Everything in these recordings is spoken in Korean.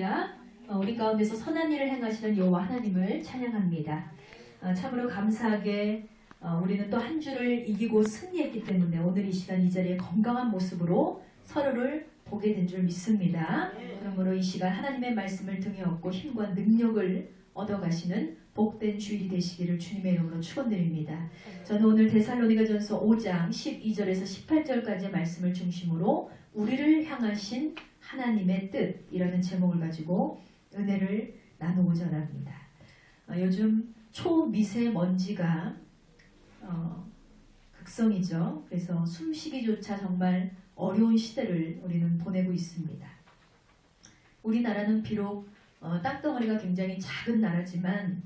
할렐루야. 우리 가운데서 선한 일을 행하시는 여호와 하나님을 찬양합니다. 참으로 감사하게 우리는 또 한 주를 이기고 승리했기 때문에 오늘 이 시간 이 자리에 건강한 모습으로 서로를 보게 된 줄 믿습니다. 그러므로 이 시간 하나님의 말씀을 등에 업고 힘과 능력을 얻어가시는 복된 주일이 되시기를 주님의 이름으로 축원드립니다. 저는 오늘 데살로니가전서 5장 12절에서 18절까지의 말씀을 중심으로 우리를 향하신 하나님의 뜻이라는 제목을 가지고 은혜를 나누고자 합니다. 요즘 초미세먼지가 극성이죠. 그래서 숨쉬기조차 정말 어려운 시대를 우리는 보내고 있습니다. 우리나라는 비록 땅덩어리가 굉장히 작은 나라지만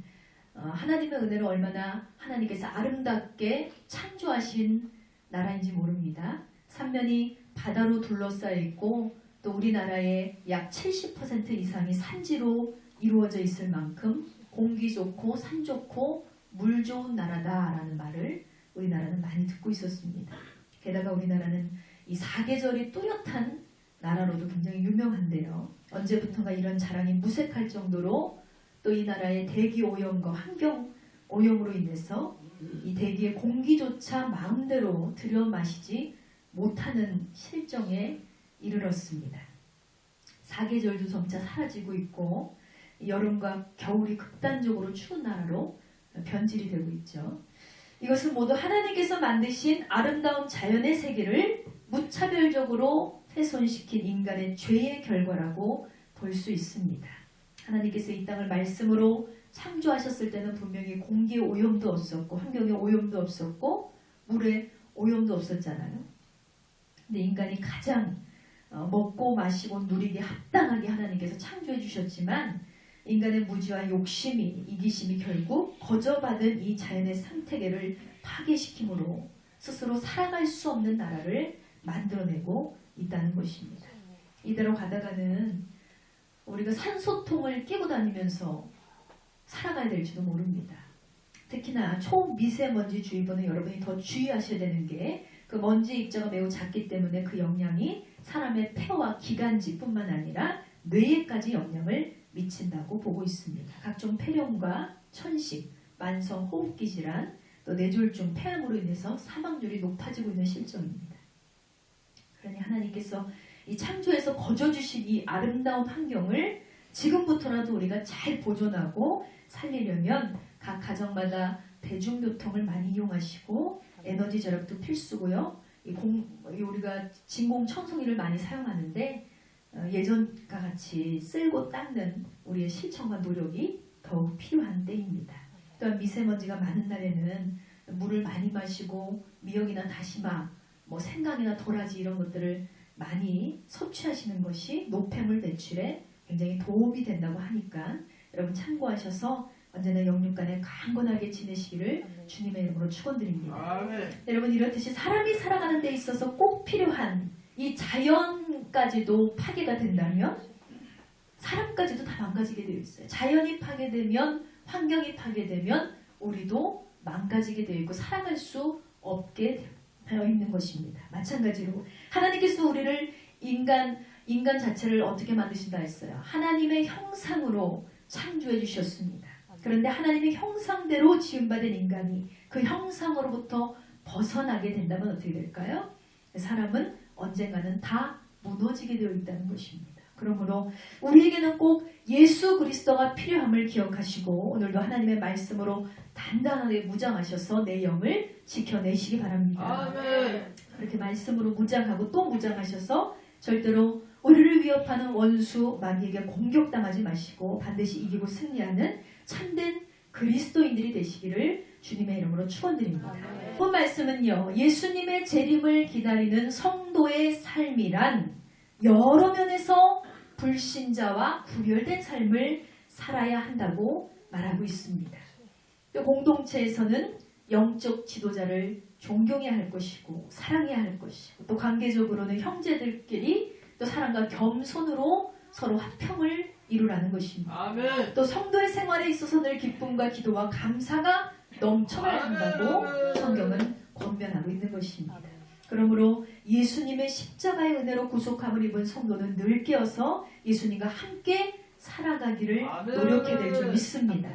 하나님의 은혜로 얼마나 하나님께서 아름답게 창조하신 나라인지 모릅니다. 삼면이 바다로 둘러싸여 있고 또 우리나라의 약 70% 이상이 산지로 이루어져 있을 만큼 공기 좋고 산 좋고 물 좋은 나라다라는 말을 우리나라는 많이 듣고 있었습니다. 게다가 우리나라는 이 사계절이 뚜렷한 나라로도 굉장히 유명한데요. 언제부턴가 이런 자랑이 무색할 정도로 또 이 나라의 대기 오염과 환경 오염으로 인해서 이 대기의 공기조차 마음대로 들여 마시지 못하는 실정에 이르렀습니다. 사계절도 점차 사라지고 있고 여름과 겨울이 극단적으로 추운 나라로 변질이 되고 있죠. 이것은 모두 하나님께서 만드신 아름다운 자연의 세계를 무차별적으로 훼손시킨 인간의 죄의 결과라고 볼 수 있습니다. 하나님께서 이 땅을 말씀으로 창조하셨을 때는 분명히 공기의 오염도 없었고 환경의 오염도 없었고 물의 오염도 없었잖아요. 근데 인간이 가장 먹고 마시고 누리기 합당하게 하나님께서 창조해 주셨지만 인간의 무지와 욕심이 이기심이 결국 거저받은 이 자연의 생태계를 파괴시킴으로 스스로 살아갈 수 없는 나라를 만들어내고 있다는 것입니다. 이대로 가다가는 우리가 산소통을 끼고 다니면서 살아가야 될지도 모릅니다. 특히나 초미세먼지주의보는 여러분이 더 주의하셔야 되는 게 그 먼지 입자가 매우 작기 때문에 그 영향이 사람의 폐와 기관지뿐만 아니라 뇌에까지 영향을 미친다고 보고 있습니다. 각종 폐렴과 천식, 만성 호흡기 질환, 또 뇌졸중, 폐암으로 인해서 사망률이 높아지고 있는 실정입니다. 그러니 하나님께서 이 창조에서 거저주신 이 아름다운 환경을 지금부터라도 우리가 잘 보존하고 살리려면 각 가정마다 대중교통을 많이 이용하시고 에너지 절약도 필수고요. 우리가 진공청소기를 많이 사용하는데 예전과 같이 쓸고 닦는 우리의 실천과 노력이 더욱 필요한 때입니다. 또한 미세먼지가 많은 날에는 물을 많이 마시고 미역이나 다시마, 생강이나 도라지 이런 것들을 많이 섭취하시는 것이 노폐물 배출에 굉장히 도움이 된다고 하니까 여러분 참고하셔서 언제나 영육간에 강건하게 지내시기를 주님의 이름으로 축원드립니다. 아멘. 여러분 이렇듯이 사람이 살아가는 데 있어서 꼭 필요한 이 자연까지도 파괴가 된다면 사람까지도 다 망가지게 되어 있어요. 자연이 파괴되면 환경이 파괴되면 우리도 망가지게 되어 있고 살아갈 수 없게 되어 있는 것입니다. 마찬가지로 하나님께서 우리를 인간 자체를 어떻게 만드신다 했어요. 하나님의 형상으로 창조해 주셨습니다. 그런데 하나님의 형상대로 지음받은 인간이 그 형상으로부터 벗어나게 된다면 어떻게 될까요? 사람은 언젠가는 다 무너지게 되어 있다는 것입니다. 그러므로 우리에게는 꼭 예수 그리스도가 필요함을 기억하시고 오늘도 하나님의 말씀으로 단단하게 무장하셔서 내 영을 지켜내시기 바랍니다. 아멘. 그렇게 말씀으로 무장하고 또 무장하셔서 절대로 우리를 위협하는 원수 마귀에게 공격당하지 마시고 반드시 이기고 승리하는 참된 그리스도인들이 되시기를 주님의 이름으로 축원드립니다. 본 말씀은요. 예수님의 재림을 기다리는 성도의 삶이란 여러 면에서 불신자와 구별된 삶을 살아야 한다고 말하고 있습니다. 또 공동체에서는 영적 지도자를 존경해야 할 것이고 사랑해야 할 것이고 또 관계적으로는 형제들끼리 또 사랑과 겸손으로 서로 화평을 이루라는 것입니다. 아멘. 또 성도의 생활에 있어서 늘 기쁨과 기도와 감사가 넘쳐나야 한다고 성경은 권면하고 있는 것입니다. 그러므로 예수님의 십자가의 은혜로 구속함을 입은 성도는 늘 깨어서 예수님과 함께 살아가기를 노력해야 될 줄 믿습니다.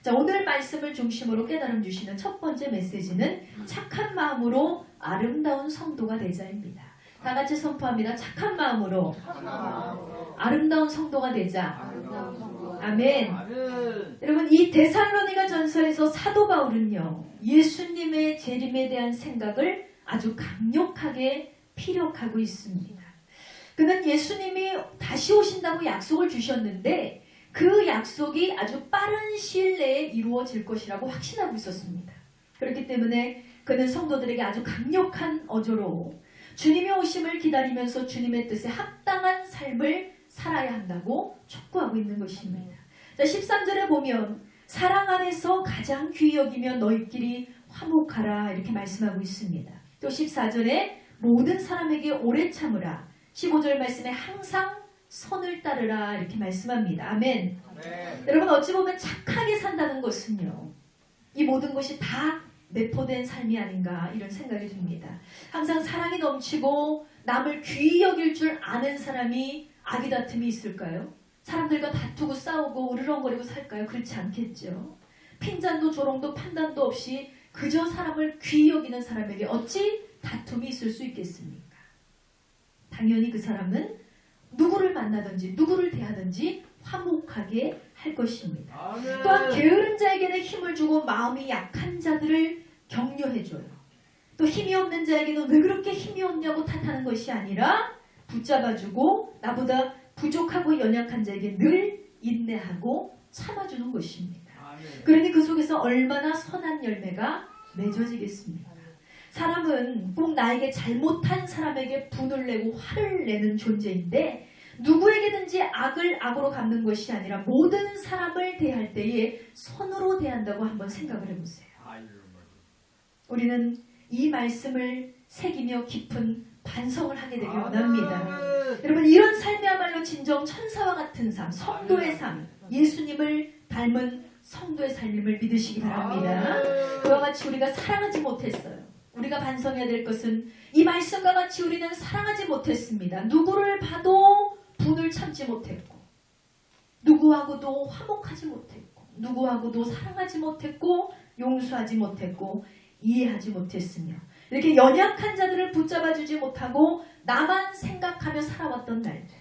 자, 오늘 말씀을 중심으로 깨달음 주시는 첫 번째 메시지는 착한 마음으로 아름다운 성도가 되자입니다. 다 같이 선포합니다. 착한 마음으로 아름다운 성도가 되자. 아멘. 여러분, 이 데살로니가 전서에서 사도 바울은요, 예수님의 재림에 대한 생각을 아주 강력하게 피력하고 있습니다. 그는 예수님이 다시 오신다고 약속을 주셨는데 그 약속이 아주 빠른 시일 내에 이루어질 것이라고 확신하고 있었습니다. 그렇기 때문에 그는 성도들에게 아주 강력한 어조로 주님의 오심을 기다리면서 주님의 뜻에 합당한 삶을 살아야 한다고 촉구하고 있는 것입니다. 자, 13절에 보면 사랑 안에서 가장 귀히 여기며 너희끼리 화목하라 이렇게 말씀하고 있습니다. 또 14절에 모든 사람에게 오래 참으라. 15절 말씀에 항상 선을 따르라 이렇게 말씀합니다. 아멘. 여러분, 어찌 보면 착하게 산다는 것은요, 이 모든 것이 다 내포된 삶이 아닌가 이런 생각이 듭니다. 항상 사랑이 넘치고 남을 귀히 여길 줄 아는 사람이 악의 다툼이 있을까요? 사람들과 다투고 싸우고 으르렁거리고 살까요? 그렇지 않겠죠. 핀잔도 조롱도 판단도 없이 그저 사람을 귀히 여기는 사람에게 어찌 다툼이 있을 수 있겠습니까? 당연히 그 사람은 누구를 만나든지 누구를 대하든지 화목하게 할 것입니다. 또한 게으른 자에게는 힘을 주고 마음이 약한 자들을 격려해줘요. 또 힘이 없는 자에게는 왜 그렇게 힘이 없냐고 탓하는 것이 아니라 붙잡아주고 나보다 부족하고 연약한 자에게 늘 인내하고 참아주는 것입니다. 그러니 그 속에서 얼마나 선한 열매가 맺어지겠습니까? 사람은 꼭 나에게 잘못한 사람에게 분을 내고 화를 내는 존재인데 누구에게든지 악을 악으로 갚는 것이 아니라 모든 사람을 대할 때에 선으로 대한다고 한번 생각을 해보세요. 우리는 이 말씀을 새기며 깊은 반성을 하게 되길 원합니다. 여러분, 이런 삶이야말로 진정 천사와 같은 삶, 성도의 삶, 예수님을 닮은 성도의 삶임을 믿으시기 바랍니다. 그와 같이 우리가 사랑하지 못했어요. 우리가 반성해야 될 것은 이 말씀과 같이 우리는 사랑하지 못했습니다. 누구를 봐도 분을 참지 못했고, 누구하고도 화목하지 못했고, 누구하고도 사랑하지 못했고, 용서하지 못했고, 이해하지 못했으며, 이렇게 연약한 자들을 붙잡아주지 못하고 나만 생각하며 살아왔던 날들,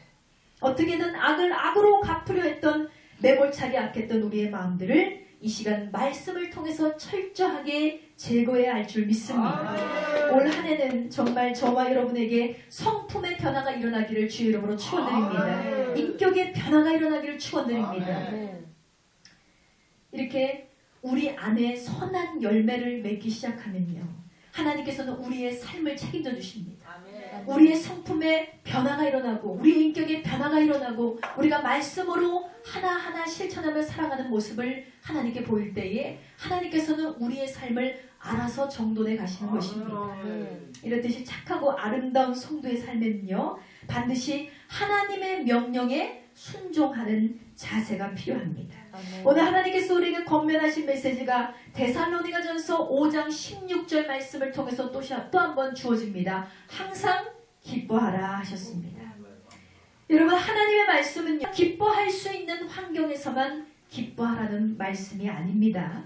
어떻게든 악을 악으로 갚으려 했던 매몰차게 악했던 우리의 마음들을 이 시간 말씀을 통해서 철저하게 제거해야 할 줄 믿습니다. 올 한 해는 정말 저와 여러분에게 성품의 변화가 일어나기를 주의 이름으로 축원드립니다. 인격의 변화가 일어나기를 축원드립니다. 이렇게 우리 안에 선한 열매를 맺기 시작하면요, 하나님께서는 우리의 삶을 책임져 주십니다. 우리의 성품의 변화가 일어나고 우리의 인격의 변화가 일어나고 우리가 말씀으로 하나하나 실천하며 살아가는 모습을 하나님께 보일 때에 하나님께서는 우리의 삶을 알아서 정돈해 가시는 것입니다. 이렇듯이 착하고 아름다운 성도의 삶에는요, 반드시 하나님의 명령에 순종하는 자세가 필요합니다. 오늘 하나님께서 우리에게 권면하신 메시지가 데살로니가 전서 5장 16절 말씀을 통해서 또 한 번 주어집니다. 항상 기뻐하라 하셨습니다. 여러분, 하나님의 말씀은요, 기뻐할 수 있는 환경에서만 기뻐하라는 말씀이 아닙니다.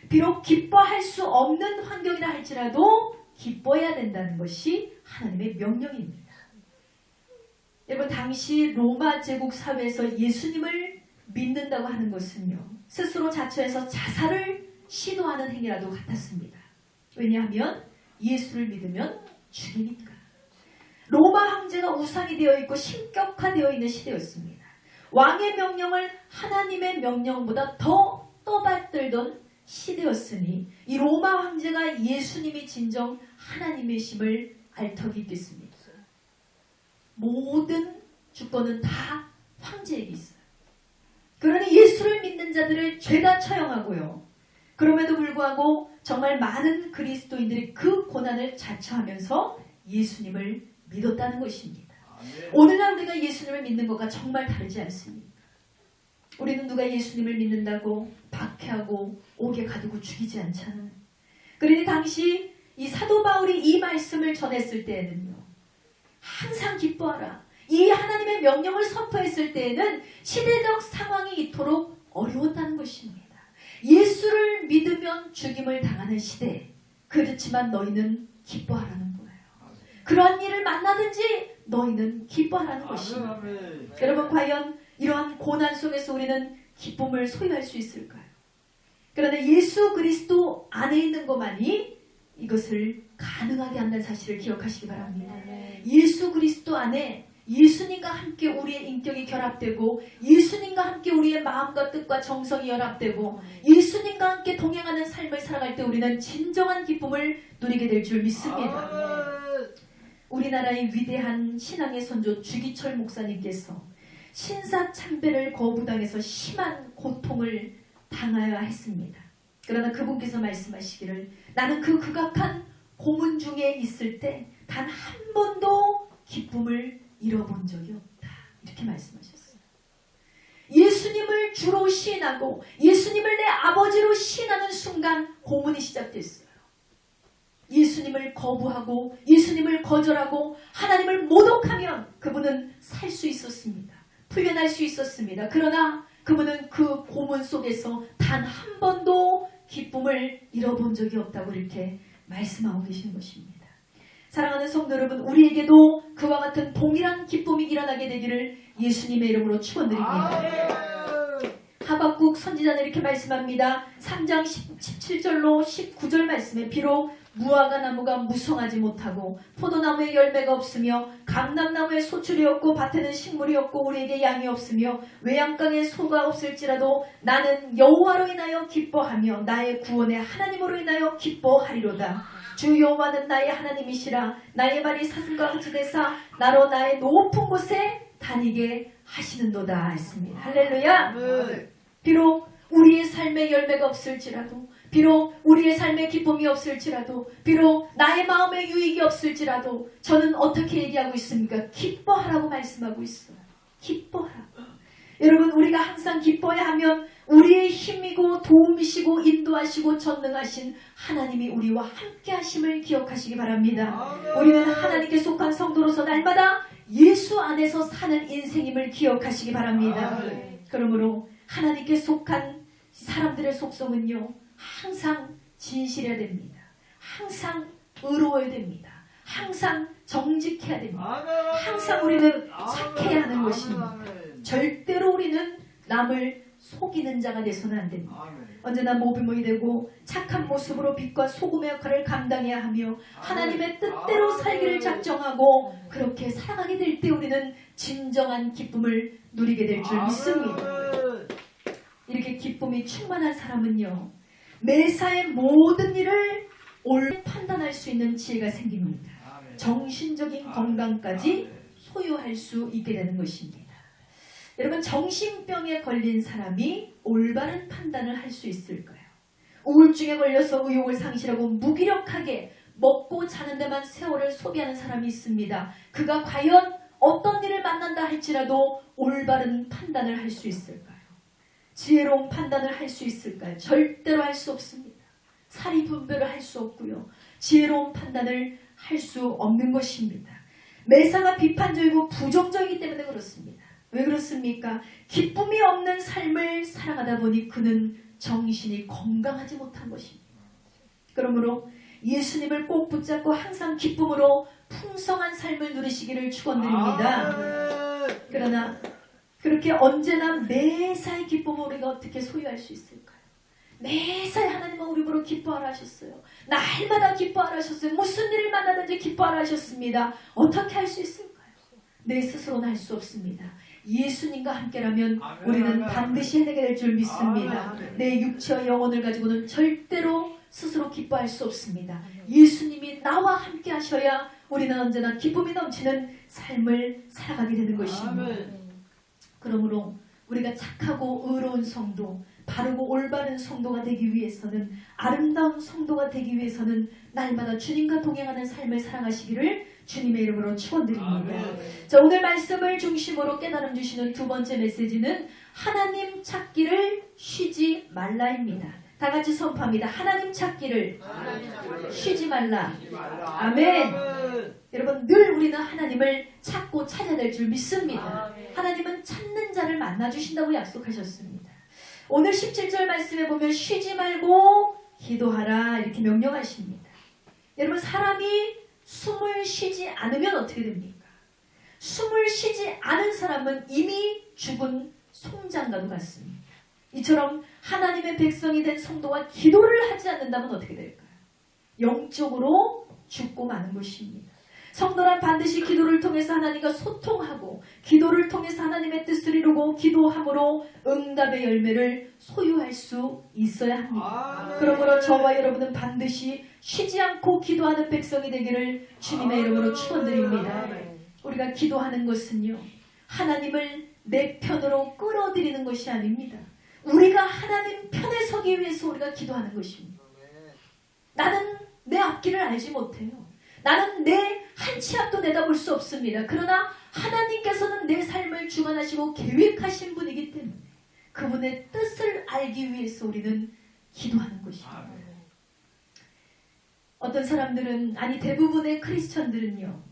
비록 기뻐할 수 없는 환경이라 할지라도 기뻐해야 된다는 것이 하나님의 명령입니다. 여러분, 당시 로마 제국 사회에서 예수님을 믿는다고 하는 것은요, 스스로 자처해서 자살을 시도하는 행위라도 같았습니다. 왜냐하면 예수를 믿으면 죽이니까. 로마 황제가 우상이 되어 있고 신격화되어 있는 시대였습니다. 왕의 명령을 하나님의 명령보다 더 떠받들던 시대였으니 이 로마 황제가 예수님이 진정 하나님이심을 알 턱이 있겠습니다. 모든 주권은 다 황제에게 있어요. 그러니 예수를 믿는 자들을 죄다 처형하고요, 그럼에도 불구하고 정말 많은 그리스도인들이 그 고난을 자처하면서 예수님을 믿었다는 것입니다. 오늘날 우리가 예수님을 믿는 것과 정말 다르지 않습니다. 우리는 누가 예수님을 믿는다고 박해하고 옥에 가두고 죽이지 않잖아요. 그러니 당시 이 사도 바울이 이 말씀을 전했을 때에는요, 항상 기뻐하라. 이 하나님의 명령을 선포했을 때에는 시대적 상황이 이토록 어려웠다는 것입니다. 예수를 믿으면 죽임을 당하는 시대, 그렇지만 너희는 기뻐하라는 거예요. 그러한 일을 만나든지 너희는 기뻐하라는 것입니다. 여러분, 과연 이러한 고난 속에서 우리는 기쁨을 소유할 수 있을까요? 그러나 예수 그리스도 안에 있는 것만이 이것을 가능하게 한다는 사실을 기억하시기 바랍니다. 예수 그리스도 안에 예수님과 함께 우리의 인격이 결합되고, 예수님과 함께 우리의 마음과 뜻과 정성이 연합되고, 예수님과 함께 동행하는 삶을 살아갈 때 우리는 진정한 기쁨을 누리게 될 줄 믿습니다. 우리나라의 위대한 신앙의 선조 주기철 목사님께서 신사참배를 거부당해서 심한 고통을 당하여야 했습니다. 그러나 그분께서 말씀하시기를, 나는 그 극악한 고문 중에 있을 때 단 한 번도 기쁨을 잃어본 적이 없다, 이렇게 말씀하셨어요. 예수님을 주로 시인하고 예수님을 내 아버지로 시인하는 순간 고문이 시작됐어요. 예수님을 거부하고 예수님을 거절하고 하나님을 모독하면 그분은 살 수 있었습니다. 풀려날 수 있었습니다. 그러나 그분은 그 고문 속에서 단 한 번도 기쁨을 잃어본 적이 없다고 이렇게 말씀하고 계시는 것입니다. 사랑하는 성도 여러분, 우리에게도 그와 같은 동일한 기쁨이 일어나게 되기를 예수님의 이름으로 축원드립니다. 하박국 선지자는 이렇게 말씀합니다. 3장 17절로 19절 말씀에, 비록 무화과 나무가 무성하지 못하고 포도나무에 열매가 없으며 감람나무에 소출이 없고 밭에는 식물이 없고 우리에게 양이 없으며 외양강에 소가 없을지라도 나는 여호와로 인하여 기뻐하며 나의 구원의 하나님으로 인하여 기뻐하리로다. 주 여호와는 나의 하나님이시라. 나의 발이 사슴과 같이 되사 나로 나의 높은 곳에 다니게 하시는도다 했습니다. 할렐루야. 비록 우리의 삶에 열매가 없을지라도, 비록 우리의 삶에 기쁨이 없을지라도, 비록 나의 마음에 유익이 없을지라도 저는 어떻게 얘기하고 있습니까? 기뻐하라고 말씀하고 있어요. 기뻐하라고. 여러분, 우리가 항상 기뻐야 하면 우리의 힘이고 도움이시고 인도하시고 전능하신 하나님이 우리와 함께 하심을 기억하시기 바랍니다. 우리는 하나님께 속한 성도로서 날마다 예수 안에서 사는 인생임을 기억하시기 바랍니다. 그러므로 하나님께 속한 사람들의 속성은요, 항상 진실해야 됩니다. 항상 의로워야 됩니다. 항상 정직해야 됩니다. 항상 우리는 착해야 하는 것입니다. 절대로 우리는 남을 속이는 자가 돼서는 안 됩니다. 언제나 모범이 되고 착한 모습으로 빛과 소금의 역할을 감당해야 하며 하나님의 뜻대로 살기를 작정하고 그렇게 살아가게 될 때 우리는 진정한 기쁨을 누리게 될 줄 믿습니다. 이렇게 기쁨이 충만한 사람은요, 매사의 모든 일을 옳게 판단할 수 있는 지혜가 생깁니다. 정신적인 건강까지 소유할 수 있게 되는 것입니다. 여러분, 정신병에 걸린 사람이 올바른 판단을 할 수 있을까요? 우울증에 걸려서 의욕을 상실하고 무기력하게 먹고 자는 데만 세월을 소비하는 사람이 있습니다. 그가 과연 어떤 일을 만난다 할지라도 올바른 판단을 할 수 있을까요? 지혜로운 판단을 할 수 있을까요? 절대로 할 수 없습니다. 사리 분별을 할 수 없고요. 지혜로운 판단을 할 수 없는 것입니다. 매사가 비판적이고 부정적이기 때문에 그렇습니다. 왜 그렇습니까? 기쁨이 없는 삶을 살아가다 보니 그는 정신이 건강하지 못한 것입니다. 그러므로 예수님을 꼭 붙잡고 항상 기쁨으로 풍성한 삶을 누리시기를 축원드립니다. 그러나 그렇게 언제나 매사의 기쁨을 우리가 어떻게 소유할 수 있을까요? 매사에 하나님은 우리 보러 기뻐하라 하셨어요. 날마다 기뻐하라 하셨어요. 무슨 일을 만나든지 기뻐하라 하셨습니다. 어떻게 할 수 있을까요? 내 스스로는 할 수 없습니다. 예수님과 함께라면 우리는 반드시 해내게 될 줄 믿습니다. 내 육체와 영혼을 가지고는 절대로 스스로 기뻐할 수 없습니다. 예수님이 나와 함께 하셔야 우리는 언제나 기쁨이 넘치는 삶을 살아가게 되는 것입니다. 그러므로 우리가 착하고 의로운 성도, 바르고 올바른 성도가 되기 위해서는, 아름다운 성도가 되기 위해서는 날마다 주님과 동행하는 삶을 살아가시기를 주님의 이름으로 축원드립니다. 자, 오늘 말씀을 중심으로 깨달음 주시는 두 번째 메시지는 하나님 찾기를 쉬지 말라입니다. 다 같이 선포합니다. 하나님 찾기를 쉬지 말라. 아멘. 여러분, 늘 우리는 하나님을 찾고 찾아야 될 줄 믿습니다. 하나님은 찾는 자를 만나주신다고 약속하셨습니다. 오늘 17절 말씀에 보면 쉬지 말고 기도하라 이렇게 명령하십니다. 여러분, 사람이 숨을 쉬지 않으면 어떻게 됩니까? 숨을 쉬지 않은 사람은 이미 죽은 송장과도 같습니다. 이처럼 하나님의 백성이 된 성도가 기도를 하지 않는다면 어떻게 될까요? 영적으로 죽고 마는 것입니다. 성도란 반드시 기도를 통해서 하나님과 소통하고 기도를 통해서 하나님의 뜻을 이루고 기도함으로 응답의 열매를 소유할 수 있어야 합니다. 그러므로 저와 여러분은 반드시 쉬지 않고 기도하는 백성이 되기를 주님의 이름으로 축원드립니다. 우리가 기도하는 것은요, 하나님을 내 편으로 끌어들이는 것이 아닙니다. 우리가 하나님 편에 서기 위해서 우리가 기도하는 것입니다. 나는 내 앞길을 알지 못해요. 나는 내 한 치 앞도 내다볼 수 없습니다. 그러나 하나님께서는 내 삶을 주관하시고 계획하신 분이기 때문에 그분의 뜻을 알기 위해서 우리는 기도하는 것입니다. 어떤 사람들은, 아니 대부분의 크리스천들은요,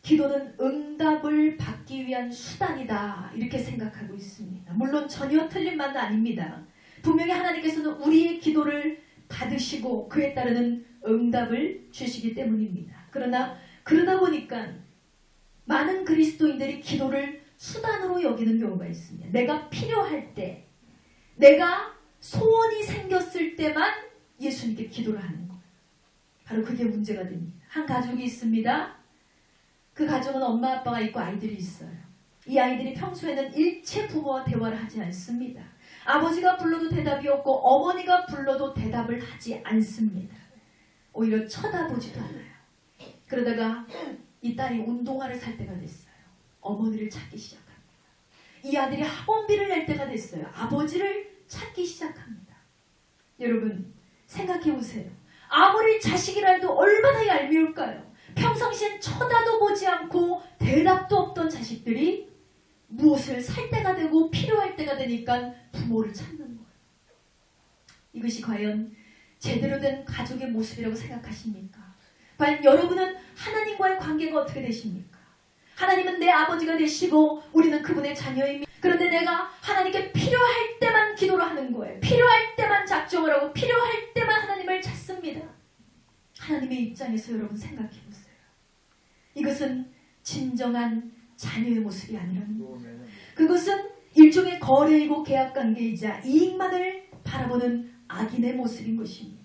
기도는 응답을 받기 위한 수단이다 이렇게 생각하고 있습니다. 물론 전혀 틀린 말은 아닙니다. 분명히 하나님께서는 우리의 기도를 받으시고 그에 따르는 응답을 주시기 때문입니다. 그러나 그러다 보니까 많은 그리스도인들이 기도를 수단으로 여기는 경우가 있습니다. 내가 필요할 때, 내가 소원이 생겼을 때만 예수님께 기도를 하는 거예요. 바로 그게 문제가 됩니다. 한 가족이 있습니다. 그 가족은 엄마 아빠가 있고 아이들이 있어요. 이 아이들이 평소에는 일체 부모와 대화를 하지 않습니다. 아버지가 불러도 대답이 없고 어머니가 불러도 대답을 하지 않습니다. 오히려 쳐다보지도 않아요. 그러다가 이 딸이 운동화를 살 때가 됐어요. 어머니를 찾기 시작합니다. 이 아들이 학원비를 낼 때가 됐어요. 아버지를 찾기 시작합니다. 여러분, 생각해 보세요. 아무리 자식이라 해도 얼마나 얄미울까요? 평상시엔 쳐다도 보지 않고 대답도 없던 자식들이 무엇을 살 때가 되고 필요할 때가 되니까 부모를 찾는 거예요. 이것이 과연 제대로 된 가족의 모습이라고 생각하십니까? 과연 여러분은 하나님과의 관계가 어떻게 되십니까? 하나님은 내 아버지가 되시고 우리는 그분의 자녀입니다. 그런데 내가 하나님께 필요할 때만 기도를 하는 거예요. 필요할 때만 작정을 하고 필요할 때만 하나님을 찾습니다. 하나님의 입장에서 여러분 생각해 보세요. 이것은 진정한 자녀의 모습이 아니라는 거예요. 그것은 일종의 거래이고 계약관계이자 이익만을 바라보는 악인의 모습인 것입니다.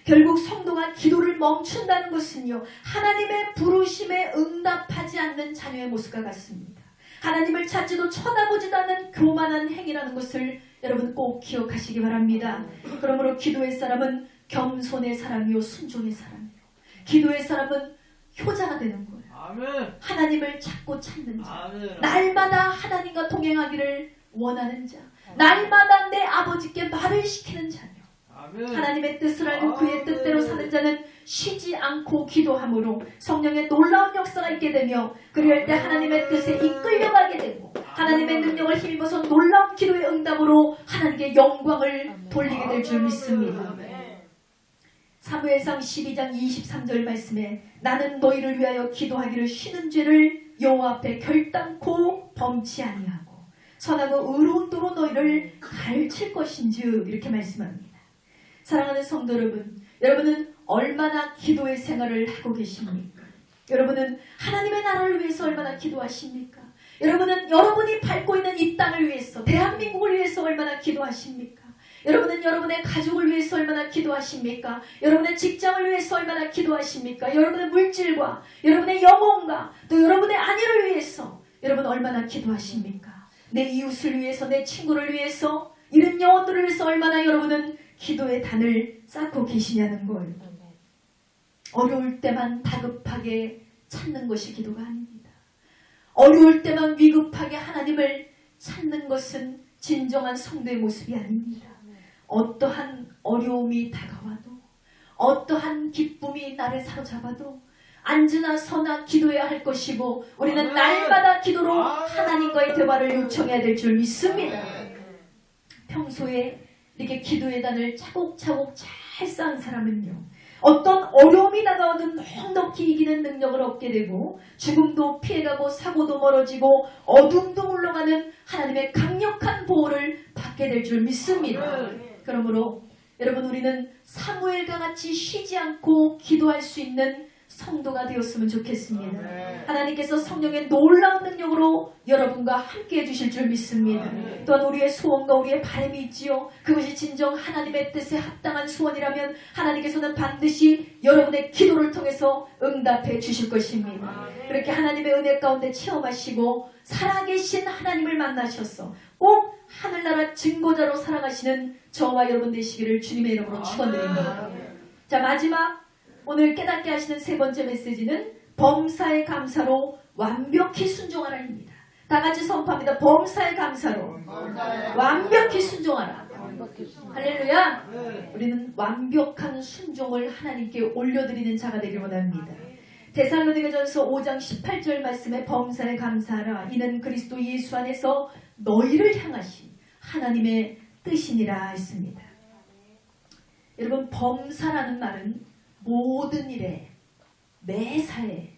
결국 성도가 기도를 멈춘다는 것은요, 하나님의 부르심에 응답하지 않는 자녀의 모습과 같습니다. 하나님을 찾지도 쳐다보지도 않는 교만한 행위라는 것을 여러분 꼭 기억하시기 바랍니다. 그러므로 기도의 사람은 겸손의 사람이요 순종의 사람이요, 기도의 사람은 효자가 되는 거예요. 아멘. 하나님을 찾고 찾는 자, 아멘. 날마다 하나님과 동행하기를 원하는 자, 날마다 내 아버지께 말을 시키는 자녀, 아멘. 하나님의 뜻을 알고 그의 뜻대로 사는 자는 쉬지 않고 기도함으로 성령의 놀라운 역사가 있게 되며 그럴 때 하나님의 뜻에 이끌려가게 되고 하나님의 능력을 힘입어서 놀라운 기도의 응답으로 하나님께 영광을 돌리게 될 줄 믿습니다. 사무엘상 12장 23절 말씀에 나는 너희를 위하여 기도하기를 쉬는 죄를 여호와 앞에 결단코 범치 아니하고 선하고 의로운 도로 너희를 가르칠 것인즉 이렇게 말씀합니다. 사랑하는 성도 여러분, 여러분은 얼마나 기도의 생활을 하고 계십니까? 여러분은 하나님의 나라를 위해서 얼마나 기도하십니까? 여러분은 여러분이 밟고 있는 이 땅을 위해서, 대한민국을 위해서 얼마나 기도하십니까? 여러분은 여러분의 가족을 위해서 얼마나 기도하십니까? 여러분의 직장을 위해서 얼마나 기도하십니까? 여러분의 물질과 여러분의 영혼과 또 여러분의 아내를 위해서 여러분 얼마나 기도하십니까? 내 이웃을 위해서, 내 친구를 위해서, 이런 영혼들을 위해서 얼마나 여러분은 기도의 단을 쌓고 계시냐는 걸. 어려울 때만 다급하게 찾는 것이 기도가 아닙니다. 어려울 때만 위급하게 하나님을 찾는 것은 진정한 성도의 모습이 아닙니다. 어떠한 어려움이 다가와도, 어떠한 기쁨이 나를 사로잡아도 앉으나 서나 기도해야 할 것이고 우리는 날마다 기도로 하나님과의 대화를 요청해야 될 줄 믿습니다. 평소에 이렇게 기도의 단을 차곡차곡 잘 쌓은 사람은요, 어떤 어려움이 다가오든 넉넉히 이기는 능력을 얻게 되고 죽음도 피해가고 사고도 멀어지고 어둠도 물러가는 하나님의 강력한 보호를 받게 될 줄 믿습니다. 그러므로 여러분, 우리는 사무엘과 같이 쉬지 않고 기도할 수 있는 성도가 되었으면 좋겠습니다. 하나님께서 성령의 놀라운 능력으로 여러분과 함께 해주실 줄 믿습니다. 또한 우리의 소원과 우리의 바람이 있지요. 그것이 진정 하나님의 뜻에 합당한 소원이라면 하나님께서는 반드시 여러분의 기도를 통해서 응답해 주실 것입니다. 그렇게 하나님의 은혜 가운데 체험하시고 살아계신 하나님을 만나셔서 꼭 하늘나라 증거자로 살아가시는 저와 여러분 되시기를 주님의 이름으로 축원드립니다. 자, 마지막 오늘 깨닫게 하시는 세 번째 메시지는 범사에 감사로 완벽히 순종하라입니다. 다 같이 선포합니다. 범사에 감사로 완벽히 순종하라. 할렐루야. 우리는 완벽한 순종을 하나님께 올려드리는 자가 되길 원합니다. 데살로니가전서 5장 18절 말씀에 범사에 감사하라. 이는 그리스도 예수 안에서 너희를 향하신 하나님의 뜻이니라 했습니다. 여러분, 범사라는 말은 모든 일에, 매사에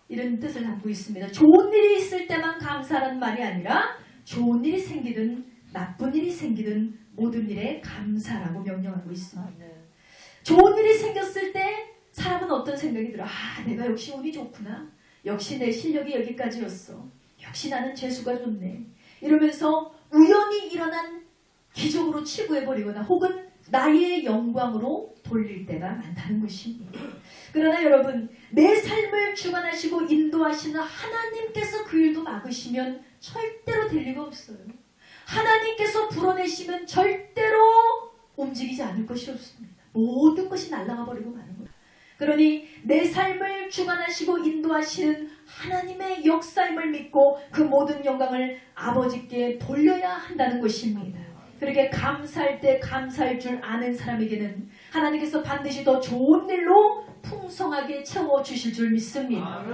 이런 뜻을 담고 있습니다. 좋은 일이 있을 때만 감사하라는 말이 아니라 좋은 일이 생기든 나쁜 일이 생기든 모든 일에 감사라고 명령하고 있습니다. 좋은 일이 생겼을 때 사람은 어떤 생각이 들어? 내가 역시 운이 좋구나. 역시 내 실력이 여기까지였어. 역시 나는 재수가 좋네. 이러면서 우연히 일어난 기적으로 치부해버리거나 혹은 나의 영광으로 돌릴 때가 많다는 것입니다. 그러나 여러분, 내 삶을 주관하시고 인도하시는 하나님께서 그 일도 막으시면 절대로 될 리가 없어요. 하나님께서 불어내시면 절대로 움직이지 않을 것이 없습니다. 모든 것이 날아가 버리고 마는 거예요. 그러니 내 삶을 주관하시고 인도하시는 하나님의 역사임을 믿고 그 모든 영광을 아버지께 돌려야 한다는 것입니다. 그렇게 감사할 때 감사할 줄 아는 사람에게는 하나님께서 반드시 더 좋은 일로 풍성하게 채워주실 줄 믿습니다.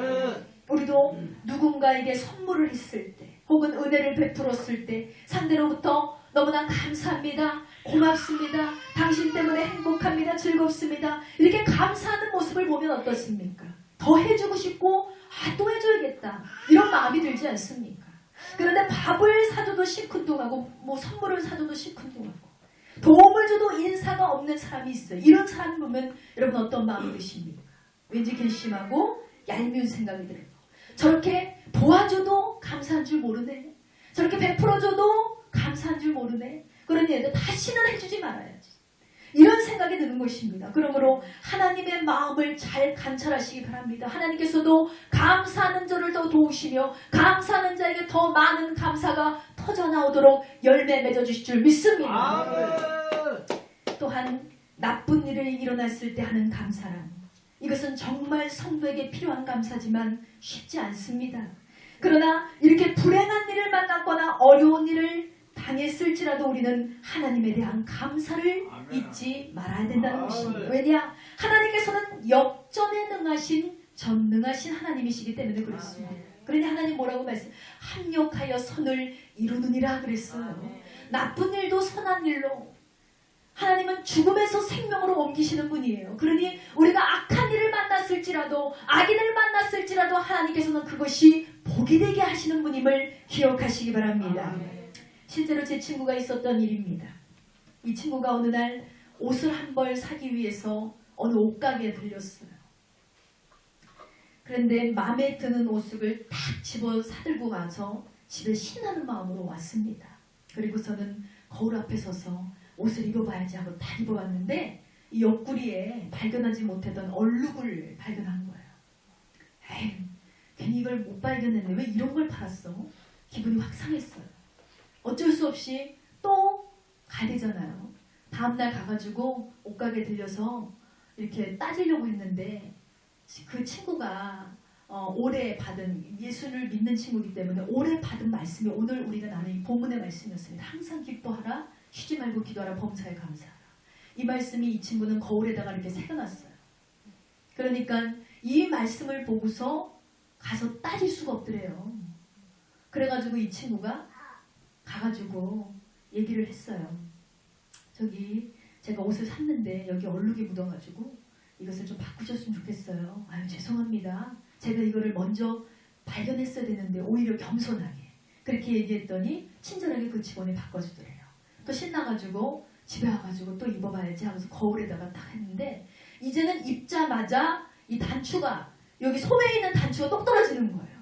우리도 누군가에게 선물을 했을 때 혹은 은혜를 베풀었을 때 상대로부터 너무나 감사합니다, 고맙습니다, 당신 때문에 행복합니다, 즐겁습니다, 이렇게 감사하는 모습을 보면 어떻습니까? 더 해주고 싶고 또 해줘야겠다 이런 마음이 들지 않습니까? 그런데 밥을 사줘도 시큰둥하고 선물을 사줘도 시큰둥하고 도움을 줘도 인사가 없는 사람이 있어요. 이런 사람 보면 여러분 어떤 마음이 드십니까? 왠지 괘씸하고 얄미운 생각이 들어요. 저렇게 도와줘도 감사한 줄 모르네. 저렇게 베풀어줘도 감사한 줄 모르네. 그러니 얘들 다시는 해주지 말아야지. 이런 생각이 드는 것입니다. 그러므로 하나님의 마음을 잘 관찰하시기 바랍니다. 하나님께서도 감사하는 자를 더 도우시며 감사하는 자에게 더 많은 감사가 터져나오도록 열매 맺어주실 줄 믿습니다. 또한 나쁜 일이 일어났을 때 하는 감사란, 이것은 정말 성도에게 필요한 감사지만 쉽지 않습니다. 그러나 이렇게 불행한 일을 만났거나 어려운 일을 당했을지라도 우리는 하나님에 대한 감사를 잊지 말아야 된다는 것입니다. 왜냐? 하나님께서는 역전에 능하신 전능하신 하나님이시기 때문에 그렇습니다. 그러니 하나님 뭐라고 말씀? 합력하여 선을 이루느니라 그랬어요. 나쁜 일도 선한 일로, 하나님은 죽음에서 생명으로 옮기시는 분이에요. 그러니 우리가 악한 일을 만났을지라도 악인을 만났을지라도 하나님께서는 그것이 복이 되게 하시는 분임을 기억하시기 바랍니다. 실제로 제 친구가 있었던 일입니다. 이 친구가 어느 날 옷을 한 벌 사기 위해서 어느 옷가게에 들렸어요. 그런데 마음에 드는 옷을 딱 집어 사들고 가서 집에 신나는 마음으로 왔습니다. 그리고서는 거울 앞에 서서 옷을 입어봐야지 하고 다 입어봤는데 이 옆구리에 발견하지 못했던 얼룩을 발견한 거예요. 에이, 괜히 이걸 못 발견했네. 왜 이런 걸 팔았어? 기분이 확 상했어요. 어쩔 수 없이 또 가야 되잖아요. 다음날 가가지고 옷가게 들려서 이렇게 따지려고 했는데 그 친구가 올해 받은, 예수를 믿는 친구이기 때문에 올해 받은 말씀이 오늘 우리가 나눈 이 본문의 말씀이었습니다. 항상 기뻐하라, 쉬지 말고 기도하라, 범사에 감사하라. 이 말씀이 이 친구는 거울에다가 이렇게 새겨놨어요. 그러니까 이 말씀을 보고서 가서 따질 수가 없더래요. 그래가지고 이 친구가 가가지고 얘기를 했어요. 저기 제가 옷을 샀는데 여기 얼룩이 묻어가지고 이것을 좀 바꾸셨으면 좋겠어요. 아유 죄송합니다. 제가 이거를 먼저 발견했어야 되는데 오히려 겸손하게 그렇게 얘기했더니 친절하게 그 직원이 바꿔주더래요. 또 신나가지고 집에 와가지고 또 입어봐야지 하면서 거울에다가 딱 했는데 이제는 입자마자 이 단추가 여기 소매에 있는 단추가 똑 떨어지는 거예요.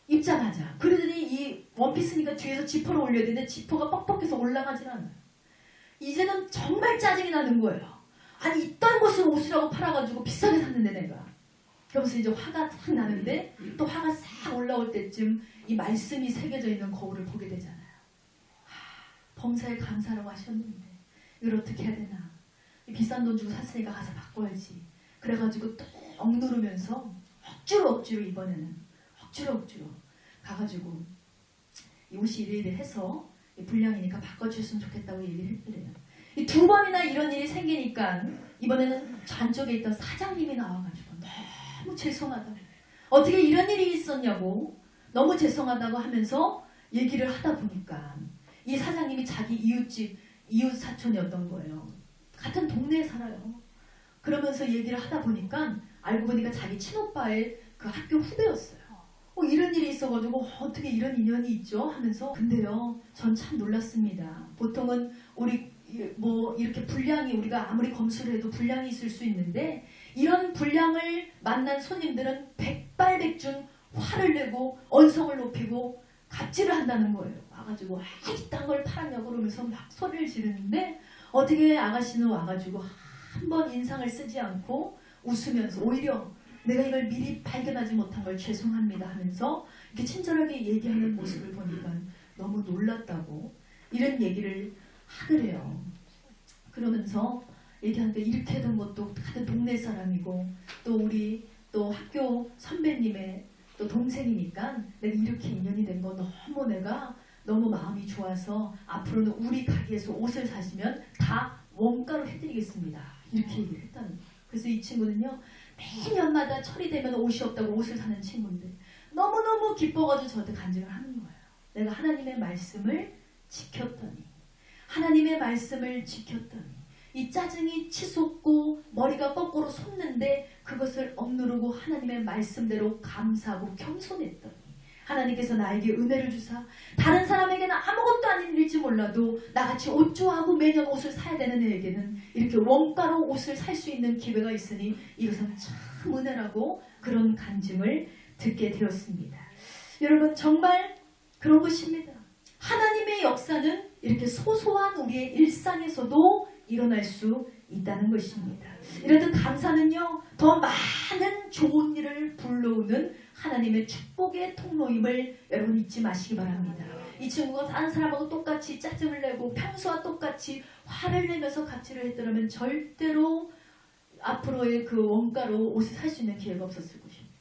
입자마자. 그러더니 이 원피스니까 뒤에서 지퍼를 올려야 되는데 지퍼가 뻑뻑해서 올라가질 않아요. 이제는 정말 짜증이 나는 거예요. 아니 이딴 것을 옷이라고 팔아가지고 비싸게 샀는데 내가. 그러면서 이제 화가 탁 나는데 또 화가 싹 올라올 때쯤 이 말씀이 새겨져 있는 거울을 보게 되잖아요. 범사에 감사라고 하셨는데 이걸 어떻게 해야 되나. 비싼 돈 주고 샀으니까 가서 바꿔야지. 그래가지고 또 억누르면서 억지로 이번에는 억지로 가가지고 이 옷이 이래 해서 불량이니까 바꿔주셨으면 좋겠다고 얘기를 했더래요. 이 두 번이나 이런 일이 생기니까 이번에는 안쪽에 있던 사장님이 나와가지고 너무 죄송하다고 어떻게 이런 일이 있었냐고 너무 죄송하다고 하면서 얘기를 하다 보니까 이 사장님이 자기 이웃 사촌이었던 거예요. 같은 동네에 살아요. 그러면서 얘기를 하다 보니까 알고 보니까 자기 친오빠의 그 학교 후배였어요. 이런 일이 있어가지고 어떻게 이런 인연이 있죠? 하면서 근데요 전 참 놀랐습니다. 보통은 우리 뭐 이렇게 불량이 우리가 아무리 검수를 해도 불량이 있을 수 있는데 이런 불량을 만난 손님들은 백발백중 화를 내고 언성을 높이고 갑질을 한다는 거예요. 와가지고 이딴 걸 팔았냐고 그러면서 막 소리를 지르는데 어떻게 아가씨는 와가지고 한 번 인상을 쓰지 않고 웃으면서 오히려 내가 이걸 미리 발견하지 못한 걸 죄송합니다 하면서 이렇게 친절하게 얘기하는 모습을 보니까 너무 놀랐다고 이런 얘기를 하더래요. 그러면서 얘기하는데 이렇게 된 것도 같은 동네 사람이고 또 우리 또 학교 선배님의 또 동생이니까 내가 이렇게 인연이 된 거 너무 내가 너무 마음이 좋아서 앞으로는 우리 가게에서 옷을 사시면 다 원가로 해드리겠습니다. 이렇게 얘기를 했다는 거예요. 그래서 이 친구는요 매년마다 철이 되면 옷이 없다고 옷을 사는 친구인데 너무너무 기뻐가지고 저한테 간증을 하는 거예요. 내가 하나님의 말씀을 지켰더니 이 짜증이 치솟고 머리가 거꾸로 솟는데 그것을 억누르고 하나님의 말씀대로 감사하고 겸손했더니 하나님께서 나에게 은혜를 주사 다른 사람에게는 아무것도 아닌 일일지 몰라도 나같이 옷 좋아하고 매년 옷을 사야 되는 애에게는 이렇게 원가로 옷을 살 수 있는 기회가 있으니 이것은 참 은혜라고 그런 간증을 듣게 되었습니다. 여러분 정말 그런 것입니다. 하나님의 역사는 이렇게 소소한 우리의 일상에서도 일어날 수 있다는 것입니다. 이렇듯 감사는요 더 많은 좋은 일을 불러오는 하나님의 축복의 통로임을 여러분 잊지 마시기 바랍니다. 이 친구가 다른 사람하고 똑같이 짜증을 내고 평소와 똑같이 화를 내면서 갑질을 했더라면 절대로 앞으로의 그 원가로 옷을 살 수 있는 기회가 없었을 것입니다.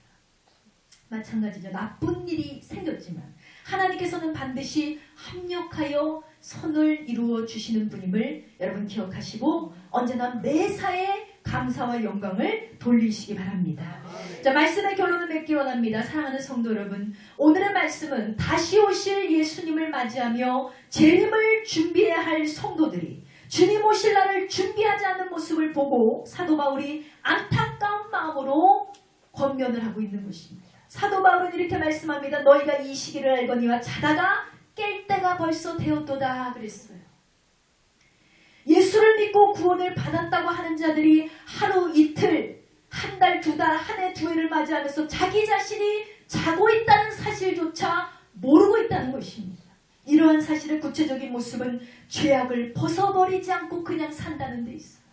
마찬가지죠. 나쁜 일이 생겼지만 하나님께서는 반드시 합력하여 선을 이루어 주시는 분임을 여러분 기억하시고 언제나 매사에 감사와 영광을 돌리시기 바랍니다. 자, 말씀의 결론을 맺기 원합니다. 사랑하는 성도 여러분, 오늘의 말씀은 다시 오실 예수님을 맞이하며 재림을 준비해야 할 성도들이 주님 오실 날을 준비하지 않는 모습을 보고 사도 바울이 안타까운 마음으로 권면을 하고 있는 것입니다. 사도 바울은 이렇게 말씀합니다. 너희가 이 시기를 알거니와 자다가 깰 때가 벌써 되었도다 그랬어요. 예수를 믿고 구원을 받았다고 하는 자들이 하루 이틀, 한 달, 두 달, 한 해, 두 해를 맞이하면서 자기 자신이 자고 있다는 사실조차 모르고 있다는 것입니다. 이러한 사실의 구체적인 모습은 죄악을 벗어버리지 않고 그냥 산다는 데 있어요.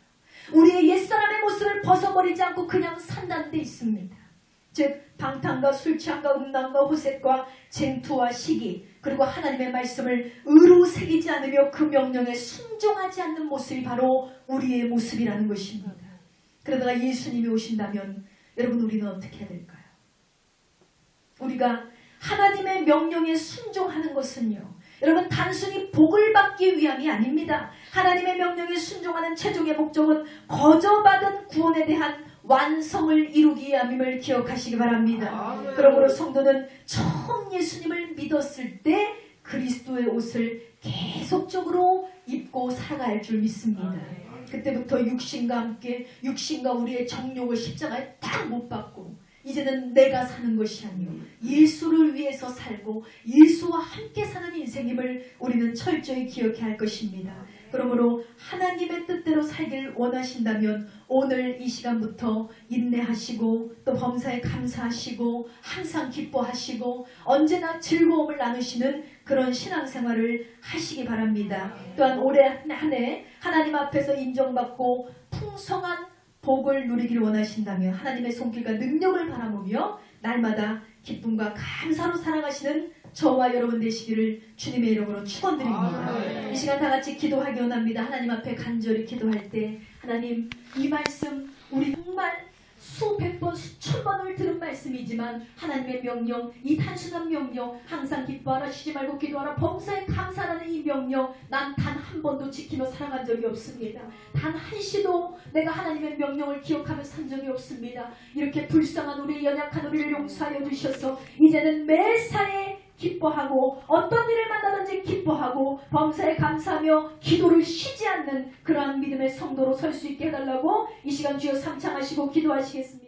우리의 옛사람의 모습을 벗어버리지 않고 그냥 산다는 데 있습니다. 즉 방탕과 술 취함과 음란과 호색과 쟁투와 시기 그리고 하나님의 말씀을 의로 새기지 않으며 그 명령에 순종하지 않는 모습이 바로 우리의 모습이라는 것입니다. 그러다가 예수님이 오신다면 여러분 우리는 어떻게 해야 될까요? 우리가 하나님의 명령에 순종하는 것은요 여러분 단순히 복을 받기 위함이 아닙니다. 하나님의 명령에 순종하는 최종의 목적은 거저받은 구원에 대한 완성을 이루기 위함임을 기억하시기 바랍니다. 그러므로 성도는 처음 예수님을 믿었을 때 그리스도의 옷을 계속적으로 입고 살아갈 줄 믿습니다. 그때부터 육신과 함께 육신과 우리의 정욕을 십자가에 딱 못 박고 이제는 내가 사는 것이 아니요 예수를 위해서 살고 예수와 함께 사는 인생임을 우리는 철저히 기억해야 할 것입니다. 그러므로 하나님의 뜻대로 살기를 원하신다면 오늘 이 시간부터 인내하시고 또 범사에 감사하시고 항상 기뻐하시고 언제나 즐거움을 나누시는 그런 신앙생활을 하시기 바랍니다. 또한 올해 한 해 하나님 앞에서 인정받고 풍성한 복을 누리기를 원하신다면 하나님의 손길과 능력을 바라보며 날마다 기쁨과 감사로 살아가시는 저와 여러분 되시기를 주님의 이름으로 축원드립니다. 이 시간 다 같이 기도하기 원합니다. 하나님 앞에 간절히 기도할 때 하나님 이 말씀 우리 정말 수백 번 수천 번을 들은 말씀이지만 하나님의 명령, 이 단순한 명령 항상 기뻐하라 쉬지 말고 기도하라 범사에 감사하라는 이 명령 난 단 한 번도 지키며 살아간 적이 없습니다. 단 한시도 내가 하나님의 명령을 기억하며 산 적이 없습니다. 이렇게 불쌍한 우리 연약한 우리를 용서하여 주셔서 이제는 매사에 기뻐하고 어떤 일을 만나든지 기뻐하고 범사에 감사하며 기도를 쉬지 않는 그러한 믿음의 성도로 설 수 있게 해달라고 이 시간 주여 삼창하시고 기도하시겠습니다.